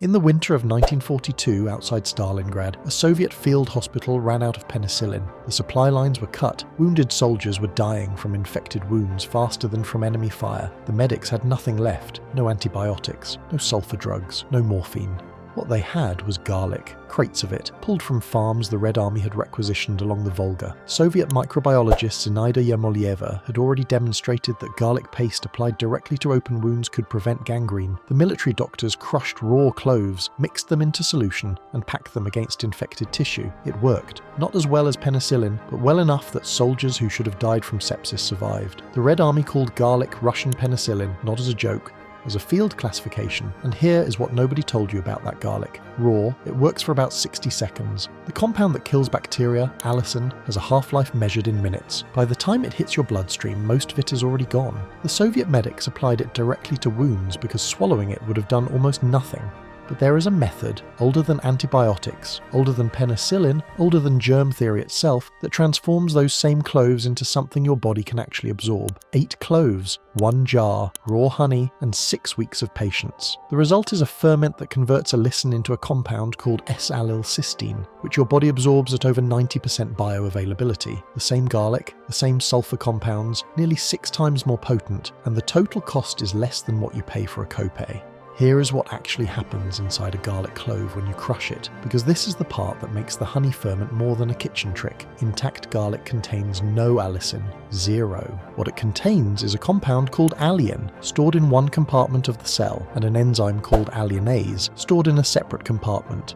In the winter of 1942 outside Stalingrad, a Soviet field hospital ran out of penicillin. The supply lines were cut. Wounded soldiers were dying from infected wounds faster than from enemy fire. The medics had nothing left. No antibiotics, no sulfur drugs, no morphine. What they had was garlic, crates of it, pulled from farms the Red Army had requisitioned along the Volga. Soviet microbiologist Zinaida Yermolyeva had already demonstrated that garlic paste applied directly to open wounds could prevent gangrene. The military doctors crushed raw cloves, mixed them into solution, and packed them against infected tissue. It worked. Not as well as penicillin, but well enough that soldiers who should have died from sepsis survived. The Red Army called garlic Russian penicillin, not as a joke, as a field classification, and here is what nobody told you about that garlic. Raw, it works for about 60 seconds. The compound that kills bacteria, allicin, has a half-life measured in minutes. By the time it hits your bloodstream, most of it is already gone. The Soviet medics applied it directly to wounds because swallowing it would have done almost nothing. But there is a method, older than antibiotics, older than penicillin, older than germ theory itself, that transforms those same cloves into something your body can actually absorb. 8 cloves, 1 jar, raw honey, and 6 weeks of patience. The result is a ferment that converts allicin into a compound called S-allylcysteine, which your body absorbs at over 90% bioavailability. The same garlic, the same sulfur compounds, nearly 6 times more potent, and the total cost is less than what you pay for a copay. Here is what actually happens inside a garlic clove when you crush it, because this is the part that makes the honey ferment more than a kitchen trick. Intact garlic contains no allicin, 0. What it contains is a compound called alliin, stored in one compartment of the cell, and an enzyme called alliinase, stored in a separate compartment.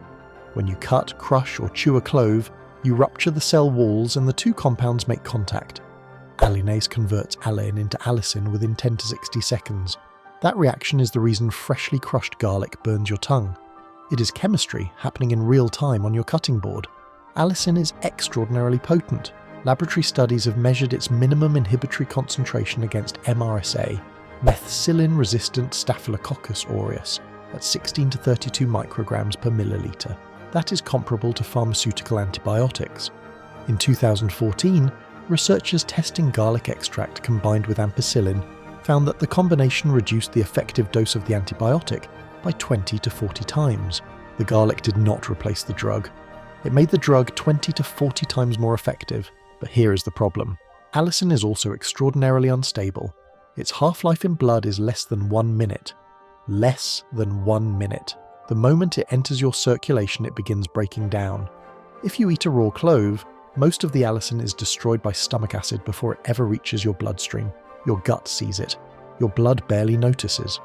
When you cut, crush, or chew a clove, you rupture the cell walls and the two compounds make contact. Alliinase converts allin into allicin within 10 to 60 seconds. That reaction is the reason freshly crushed garlic burns your tongue. It is chemistry happening in real time on your cutting board. Allicin is extraordinarily potent. Laboratory studies have measured its minimum inhibitory concentration against MRSA, methicillin-resistant Staphylococcus aureus, at 16 to 32 micrograms per milliliter. That is comparable to pharmaceutical antibiotics. In 2014, researchers testing garlic extract combined with ampicillin found that the combination reduced the effective dose of the antibiotic by 20 to 40 times. The garlic did not replace the drug. It made the drug 20 to 40 times more effective, but here is the problem. Allicin is also extraordinarily unstable. Its half-life in blood is less than 1 minute. Less than 1 minute. The moment it enters your circulation, it begins breaking down. If you eat a raw clove, most of the allicin is destroyed by stomach acid before it ever reaches your bloodstream. Your gut sees it. Your blood barely notices.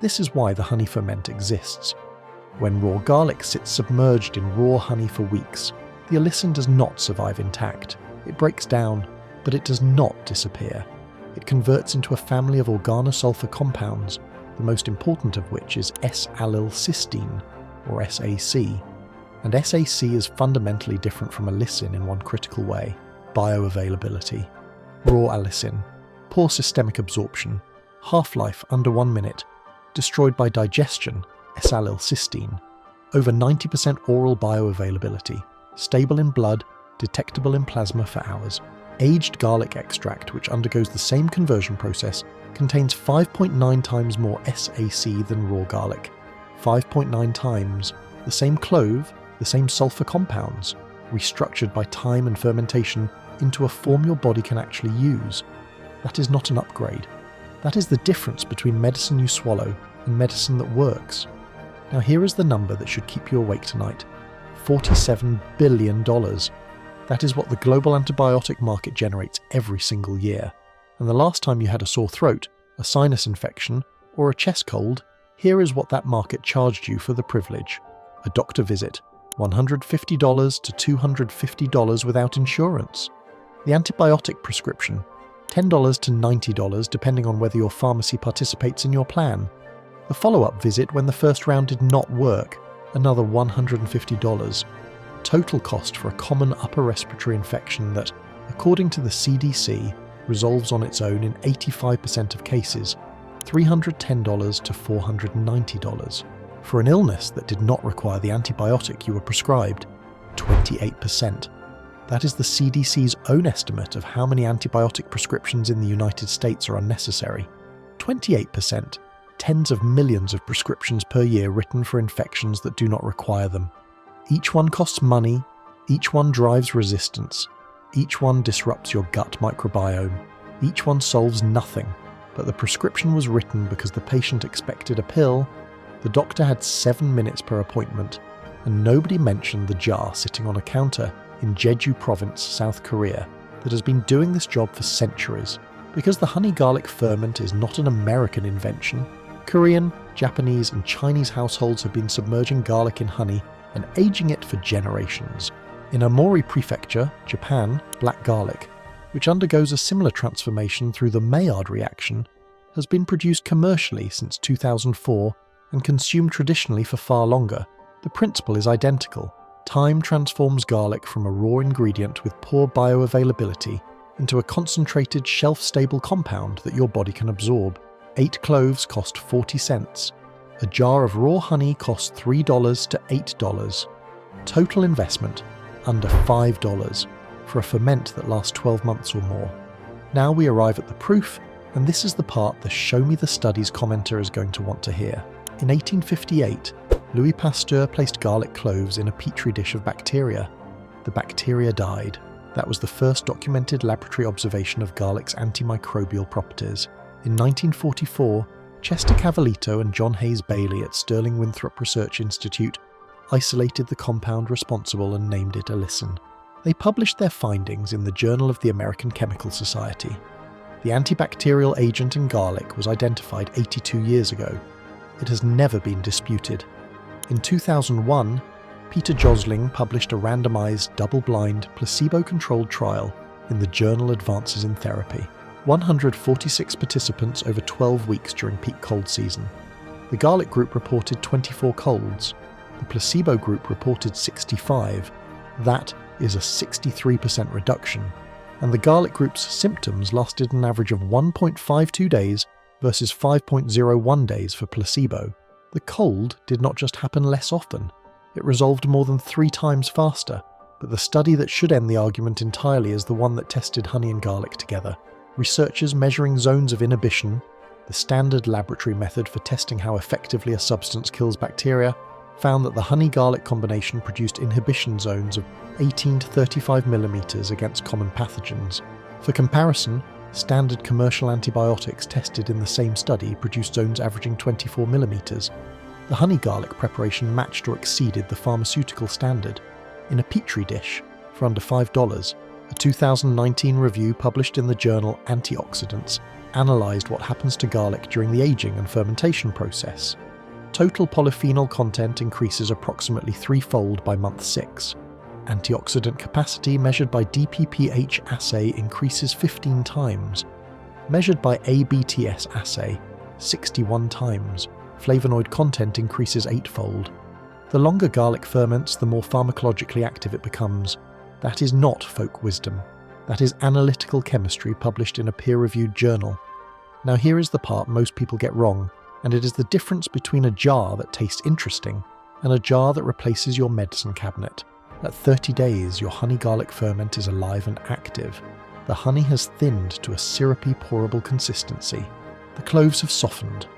This is why the honey ferment exists. When raw garlic sits submerged in raw honey for weeks, the allicin does not survive intact. It breaks down, but it does not disappear. It converts into a family of organosulfur compounds, the most important of which is S-allylcysteine, or SAC. And SAC is fundamentally different from allicin in one critical way: bioavailability. Raw allicin. Poor systemic absorption, half-life under 1 minute, destroyed by digestion, S-allylcysteine, over 90% oral bioavailability, stable in blood, detectable in plasma for hours. Aged garlic extract, which undergoes the same conversion process, contains 5.9 times more SAC than raw garlic. 5.9 times. The same clove, the same sulfur compounds, restructured by time and fermentation into a form your body can actually use. That is not an upgrade. That is the difference between medicine you swallow and medicine that works. Now here is the number that should keep you awake tonight. $47 billion. That is what the global antibiotic market generates every single year. And the last time you had a sore throat, a sinus infection, or a chest cold, here is what that market charged you for the privilege. A doctor visit, $150 to $250 without insurance. The antibiotic prescription, $10 to $90 depending on whether your pharmacy participates in your plan. The follow-up visit when the first round did not work, another $150. Total cost for a common upper respiratory infection that, according to the CDC, resolves on its own in 85% of cases, $310 to $490. For an illness that did not require the antibiotic you were prescribed, 28%. That is the CDC's own estimate of how many antibiotic prescriptions in the United States are unnecessary. 28%. tens of millions of prescriptions per year written for infections that do not require them. Each one costs money, each one drives resistance, each one disrupts your gut microbiome, each one solves nothing, but the prescription was written because the patient expected a pill, the doctor had 7 minutes per appointment, and nobody mentioned the jar sitting on a counter in Jeju Province, South Korea, that has been doing this job for centuries. Because the honey garlic ferment is not an American invention, Korean, Japanese and Chinese households have been submerging garlic in honey and aging it for generations. In Aomori Prefecture, Japan, black garlic, which undergoes a similar transformation through the Maillard reaction, has been produced commercially since 2004 and consumed traditionally for far longer. The principle is identical. Time transforms garlic from a raw ingredient with poor bioavailability into a concentrated, shelf-stable compound that your body can absorb. 8 cloves cost 40 cents. A jar of raw honey costs $3 to $8. Total investment, under $5, for a ferment that lasts 12 months or more. Now we arrive at the proof, and this is the part the Show Me the Studies commenter is going to want to hear. In 1858, Louis Pasteur placed garlic cloves in a petri dish of bacteria. The bacteria died. That was the first documented laboratory observation of garlic's antimicrobial properties. In 1944, Chester Cavalito and John Hayes Bailey at Sterling Winthrop Research Institute isolated the compound responsible and named it allicin. They published their findings in the Journal of the American Chemical Society. The antibacterial agent in garlic was identified 82 years ago. It has never been disputed. In 2001, Peter Josling published a randomized, double-blind, placebo-controlled trial in the journal Advances in Therapy. 146 participants over 12 weeks during peak cold season. The garlic group reported 24 colds. The placebo group reported 65. That is a 63% reduction. And the garlic group's symptoms lasted an average of 1.52 days versus 5.01 days for placebo. The cold did not just happen less often. It resolved more than 3 times faster. But the study that should end the argument entirely is the one that tested honey and garlic together. Researchers measuring zones of inhibition, the standard laboratory method for testing how effectively a substance kills bacteria, found that the honey-garlic combination produced inhibition zones of 18 to 35 mm against common pathogens. For comparison, standard commercial antibiotics tested in the same study produced zones averaging 24 mm. The honey-garlic preparation matched or exceeded the pharmaceutical standard in a petri dish for under $5. A 2019 review published in the journal Antioxidants analysed what happens to garlic during the aging and fermentation process. Total polyphenol content increases approximately 3-fold by month 6. Antioxidant capacity measured by DPPH assay increases 15 times. Measured by ABTS assay, 61 times. Flavonoid content increases 8-fold. The longer garlic ferments, the more pharmacologically active it becomes. That is not folk wisdom. That is analytical chemistry published in a peer-reviewed journal. Now here is the part most people get wrong, and it is the difference between a jar that tastes interesting and a jar that replaces your medicine cabinet. At 30 days, your honey-garlic ferment is alive and active. The honey has thinned to a syrupy, pourable consistency. The cloves have softened.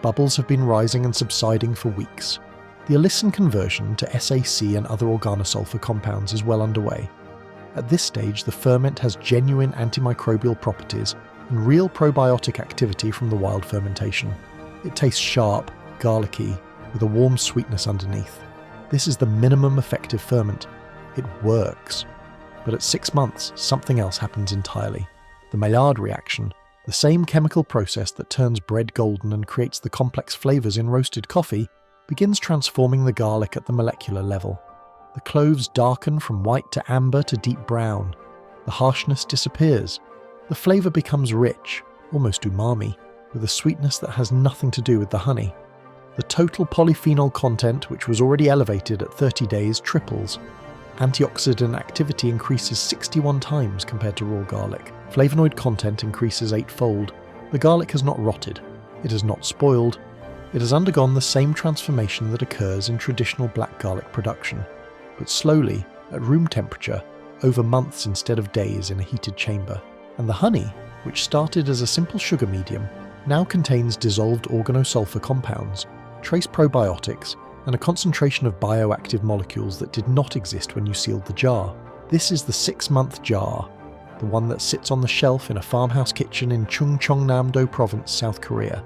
Bubbles have been rising and subsiding for weeks. The allicin conversion to SAC and other organosulfur compounds is well underway. At this stage, the ferment has genuine antimicrobial properties and real probiotic activity from the wild fermentation. It tastes sharp, garlicky, with a warm sweetness underneath. This is the minimum effective ferment. It works. But at 6 months, something else happens entirely. The Maillard reaction, the same chemical process that turns bread golden and creates the complex flavours in roasted coffee, begins transforming the garlic at the molecular level. The cloves darken from white to amber to deep brown. The harshness disappears. The flavour becomes rich, almost umami, with a sweetness that has nothing to do with the honey. The total polyphenol content, which was already elevated at 30 days, triples. Antioxidant activity increases 61 times compared to raw garlic. Flavonoid content increases 8-fold. The garlic has not rotted. It has not spoiled. It has undergone the same transformation that occurs in traditional black garlic production, but slowly, at room temperature, over months instead of days in a heated chamber. And the honey, which started as a simple sugar medium, now contains dissolved organosulfur compounds, trace probiotics, and a concentration of bioactive molecules that did not exist when you sealed the jar. This is the 6-month jar, the one that sits on the shelf in a farmhouse kitchen in Chungcheongnam-do Province, South Korea,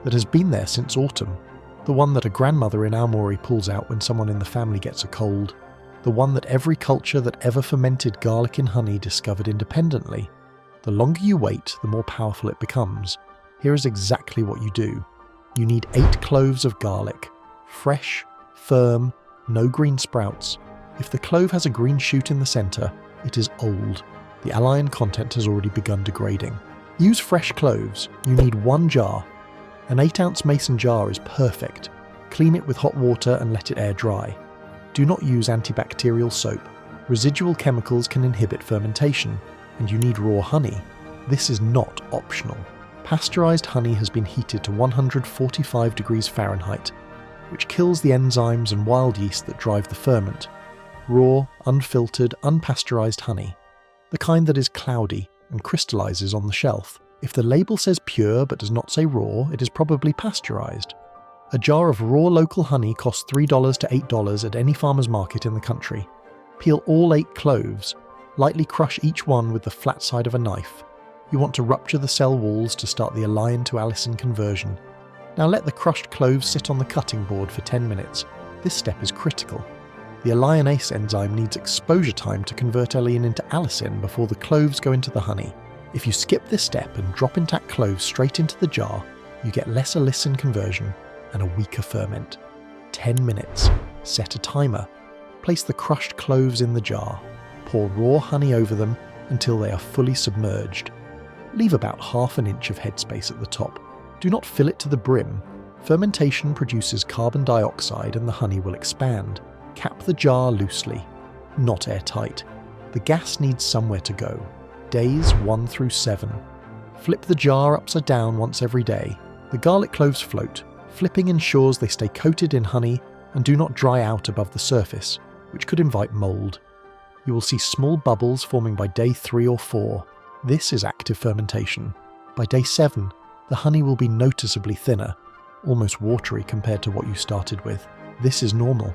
that has been there since autumn, the one that a grandmother in Aomori pulls out when someone in the family gets a cold, the one that every culture that ever fermented garlic in honey discovered independently. The longer you wait, the more powerful it becomes. Here is exactly what you do. You need 8 cloves of garlic, fresh, firm, no green sprouts. If the clove has a green shoot in the centre, it is old. The allicin content has already begun degrading. Use fresh cloves. You need 1 jar. An 8-ounce mason jar is perfect. Clean it with hot water and let it air dry. Do not use antibacterial soap. Residual chemicals can inhibit fermentation, and you need raw honey. This is not optional. Pasteurized honey has been heated to 145 degrees Fahrenheit, which kills the enzymes and wild yeast that drive the ferment. Raw, unfiltered, unpasteurized honey. The kind that is cloudy and crystallizes on the shelf. If the label says pure but does not say raw, it is probably pasteurized. A jar of raw local honey costs $3 to $8 at any farmer's market in the country. Peel all 8 cloves. Lightly crush each one with the flat side of a knife. You want to rupture the cell walls to start the allicin-to-allicin conversion. Now let the crushed cloves sit on the cutting board for 10 minutes. This step is critical. The allicin-ase enzyme needs exposure time to convert allicin into allicin before the cloves go into the honey. If you skip this step and drop intact cloves straight into the jar, you get less allicin conversion and a weaker ferment. 10 minutes. Set a timer. Place the crushed cloves in the jar. Pour raw honey over them until they are fully submerged. Leave about ½ an inch of headspace at the top. Do not fill it to the brim. Fermentation produces carbon dioxide and the honey will expand. Cap the jar loosely, not airtight. The gas needs somewhere to go. Days 1 through 7. Flip the jar upside down once every day. The garlic cloves float. Flipping ensures they stay coated in honey and do not dry out above the surface, which could invite mold. You will see small bubbles forming by day 3 or 4. This is active fermentation. By day 7, the honey will be noticeably thinner, almost watery compared to what you started with. This is normal.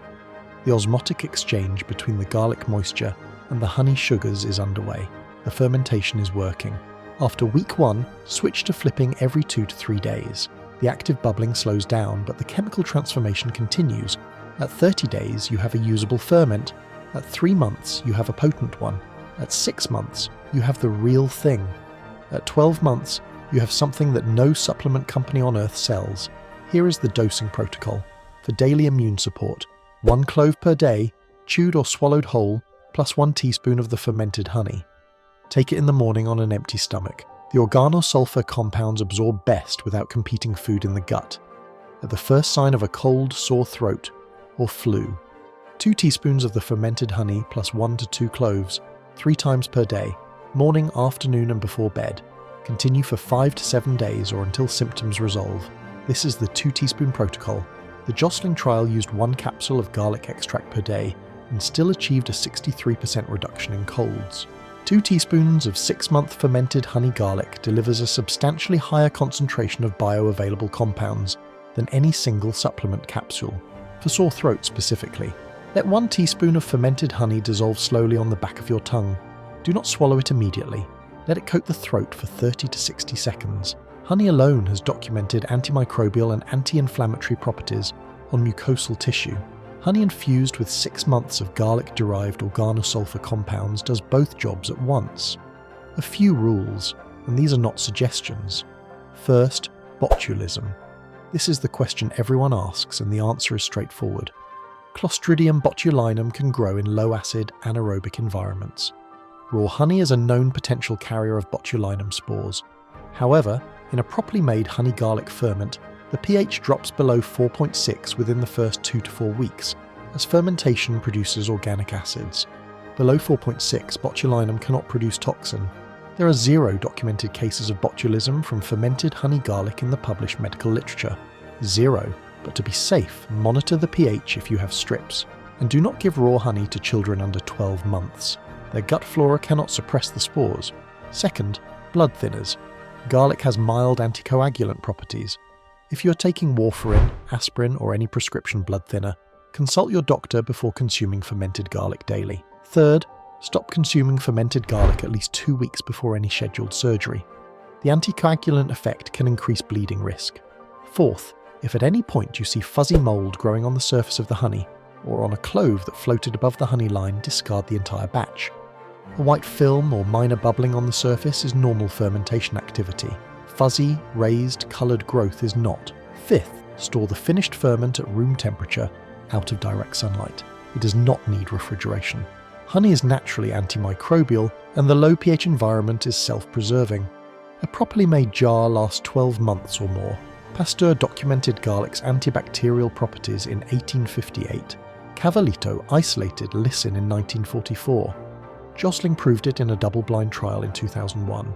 The osmotic exchange between the garlic moisture and the honey sugars is underway. The fermentation is working. After week 1, switch to flipping every 2 to 3 days. The active bubbling slows down, but the chemical transformation continues. At 30 days, you have a usable ferment. At 3 months, you have a potent one. At 6 months, you have the real thing. At 12 months, you have something that no supplement company on earth sells. Here is the dosing protocol. For daily immune support, 1 clove per day, chewed or swallowed whole, plus 1 teaspoon of the fermented honey. Take it in the morning on an empty stomach. The organosulfur compounds absorb best without competing food in the gut. At the first sign of a cold, sore throat, or flu, 2 teaspoons of the fermented honey plus 1 to 2 cloves, 3 times per day, morning, afternoon and before bed. Continue for 5 to 7 days or until symptoms resolve. This is the 2 teaspoon protocol. The Jocelyn trial used 1 capsule of garlic extract per day and still achieved a 63% reduction in colds. 2 teaspoons of 6-month fermented honey garlic delivers a substantially higher concentration of bioavailable compounds than any single supplement capsule, for sore throat specifically. Let 1 teaspoon of fermented honey dissolve slowly on the back of your tongue. Do not swallow it immediately. Let it coat the throat for 30 to 60 seconds. Honey alone has documented antimicrobial and anti-inflammatory properties on mucosal tissue. Honey infused with 6 months of garlic-derived organosulfur compounds does both jobs at once. A few rules, and these are not suggestions. First, botulism. This is the question everyone asks, and the answer is straightforward. Clostridium botulinum can grow in low-acid, anaerobic environments. Raw honey is a known potential carrier of botulinum spores. However, in a properly made honey garlic ferment, the pH drops below 4.6 within the first 2 to 4 weeks, as fermentation produces organic acids. Below 4.6, botulinum cannot produce toxin. There are 0 documented cases of botulism from fermented honey garlic in the published medical literature. 0. But to be safe, monitor the pH if you have strips, and do not give raw honey to children under 12 months. Their gut flora cannot suppress the spores. Second, blood thinners. Garlic has mild anticoagulant properties. If you are taking warfarin, aspirin, or any prescription blood thinner, consult your doctor before consuming fermented garlic daily. Third, stop consuming fermented garlic at least 2 weeks before any scheduled surgery. The anticoagulant effect can increase bleeding risk. Fourth, if at any point you see fuzzy mold growing on the surface of the honey, or on a clove that floated above the honey line, discard the entire batch. A white film or minor bubbling on the surface is normal fermentation activity. Fuzzy, raised, coloured growth is not. Fifth, store the finished ferment at room temperature, out of direct sunlight. It does not need refrigeration. Honey is naturally antimicrobial, and the low pH environment is self-preserving. A properly made jar lasts 12 months or more. Pasteur documented garlic's antibacterial properties in 1858. Cavallito isolated allicin in 1944. Josling proved it in a double-blind trial in 2001.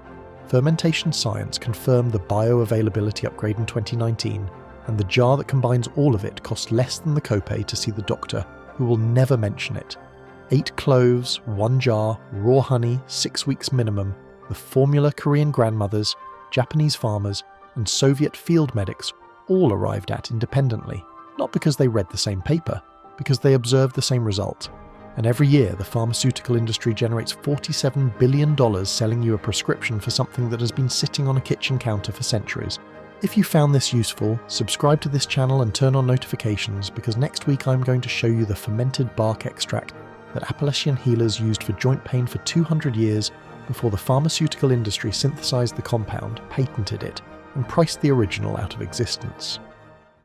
Fermentation Science confirmed the bioavailability upgrade in 2019, and the jar that combines all of it costs less than the copay to see the doctor, who will never mention it. 8 cloves, 1 jar, raw honey, 6 weeks minimum. The formula Korean grandmothers, Japanese farmers, and Soviet field medics all arrived at independently, not because they read the same paper, because they observed the same result. And every year the pharmaceutical industry generates $47 billion selling you a prescription for something that has been sitting on a kitchen counter for centuries. If you found this useful, subscribe to this channel and turn on notifications, because next week I'm going to show you the fermented bark extract that Appalachian healers used for joint pain for 200 years before the pharmaceutical industry synthesized the compound, patented it, and priced the original out of existence.